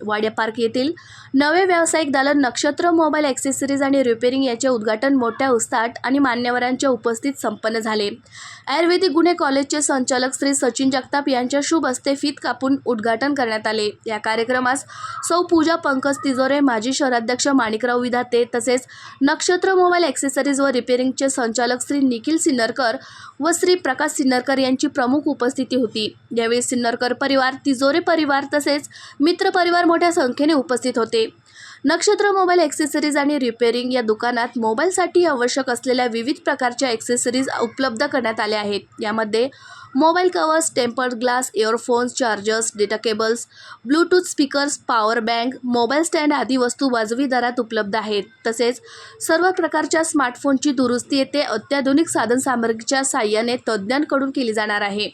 वाड्या पार्क येथील नवे व्यावसायिक दालन नक्षत्र मोबाईल ॲक्सेसरीज आणि रिपेअरिंग याचे उद्घाटन मोठ्या उत्साहात आणि मान्यवरांच्या उपस्थितीत संपन्न झाले। आयुर्वेदिक गुणे कॉलेजचे संचालक श्री सचिन जगताप यांच्या शुभ हस्ते फीत कापून उद्घाटन करण्यात आले। या कार्यक्रमास सौ पूजा पंकज तिजोरे, माजी शहराध्यक्ष माणिकराव विधाते तसेच नक्षत्र मोबाईल ॲक्सेसरीज व रिपेअरिंगचे संचालक श्री निखिल सिन्नरकर व श्री प्रकाश सिन्नरकर यांची प्रमुख उपस्थिती होती। यावेळी सिन्नरकर परिवार, तिजोरे परिवार तसेच मित्र परिवार मोठ्या संख्येने उपस्थित होते। नक्षत्र मोबाईल ॲक्सेसरीज आणि रिपेअरिंग या दुकानात मोबाईलसाठी आवश्यक असलेल्या विविध प्रकारच्या ॲक्सेसरीज उपलब्ध करण्यात आल्या आहेत। यामध्ये mobile covers, tempered glass, earphones, chargers, data cables, Bluetooth speakers, power bank, mobile stand आदी वस्तू वाजवी दरात उपलब्ध आहेत। तसेच सर्व प्रकारच्या स्मार्टफोनची दुरुस्ती येथे अत्याधुनिक साधनसामग्रीच्या साहाय्याने तज्ज्ञांकडून केली जाणार आहे।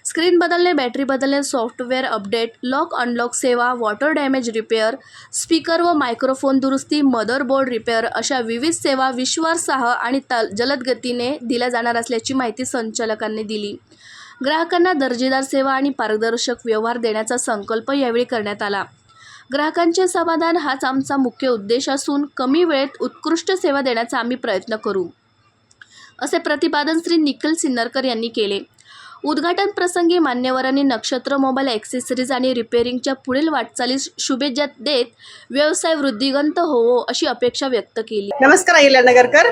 स्क्रीन बदलणे, बॅटरी बदलणे, सॉफ्टवेअर अपडेट, लॉक अनलॉक सेवा, वॉटर डॅमेज रिपेअर, स्पीकर व मायक्रोफोन दुरुस्ती, मदरबोर्ड रिपेअर अशा विविध सेवा विश्वासार्ह आणि जलद गतीने दिल्या जाणार असल्याची माहिती संचालकांनी दिली। ग्राहकांना दर्जेदार सेवा आणि पारदर्शक व्यवहार देण्याचा संकल्प यावेळी करण्यात आला। ग्राहकांचे समाधान हाच आमचा मुख्य उद्देश असून कमी वेळेत उत्कृष्ट सेवा देण्याचा आम्ही प्रयत्न करू, असे प्रतिपादन श्री निखिल सिन्नरकर यांनी केले। उद्घाटन प्रसंगी मान्यवरांनी नक्षत्र मोबाईल ॲक्सेसरीज आणि रिपेअरिंगच्या पुढील वाटचालीस शुभेच्छा देत व्यवसाय वृद्धिंगत होवो अशी अपेक्षा व्यक्त केली। नमस्कार अहिल्यानगरकर,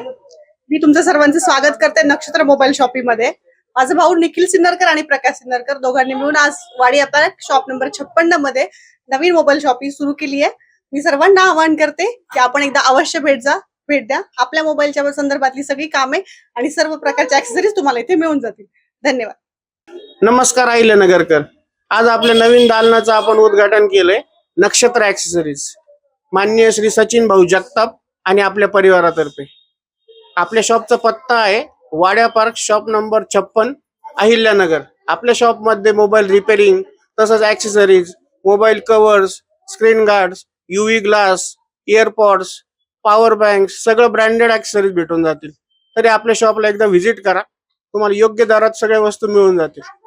मी तुमचं सर्वांचं स्वागत करते नक्षत्र मोबाईल शॉपीमध्ये। माझा भाऊ निखिल सिन्नरकर आणि प्रकाश सिन्नरकर दोघांनी मिळून आज वाडिया पार्क शॉप नंबर 56 मध्ये नवीन मोबाईल शॉपी सुरू केली आहे। मी सर्वांना आवाहन करते की आपण एकदा अवश्य भेट द्या। आपल्या मोबाईलच्या संदर्भातली सगळी कामे आणि सर्व प्रकारचे ॲक्सेसरीज तुम्हाला इथे मिळून जातील। धन्यवाद। नमस्कार अहिल्यानगरकर, आज आपल्या नवीन दालनाचं आपण उद्घाटन केलंय नक्षत्र ॲक्सेसरीज, माननीय श्री सचिन भाऊ जगताप आणि आपल्या परिवारातर्फे। आपल्या शॉपचा पत्ता आहे वाड्या पार्क शॉप नंबर 56 अहिल्यानगर। आपल्या शॉप मध्ये मोबाईल रिपेअरिंग तसंच accessories, mobile covers, screen guards, UV glass, EarPods, power bank सगळं ब्रँडेड ॲक्सेसरीज भेटून जातील। तरी आपल्या शॉपला एकदा व्हिजिट करा, तुम्हाला योग्य दरात सगळ्या वस्तू मिळून जातील।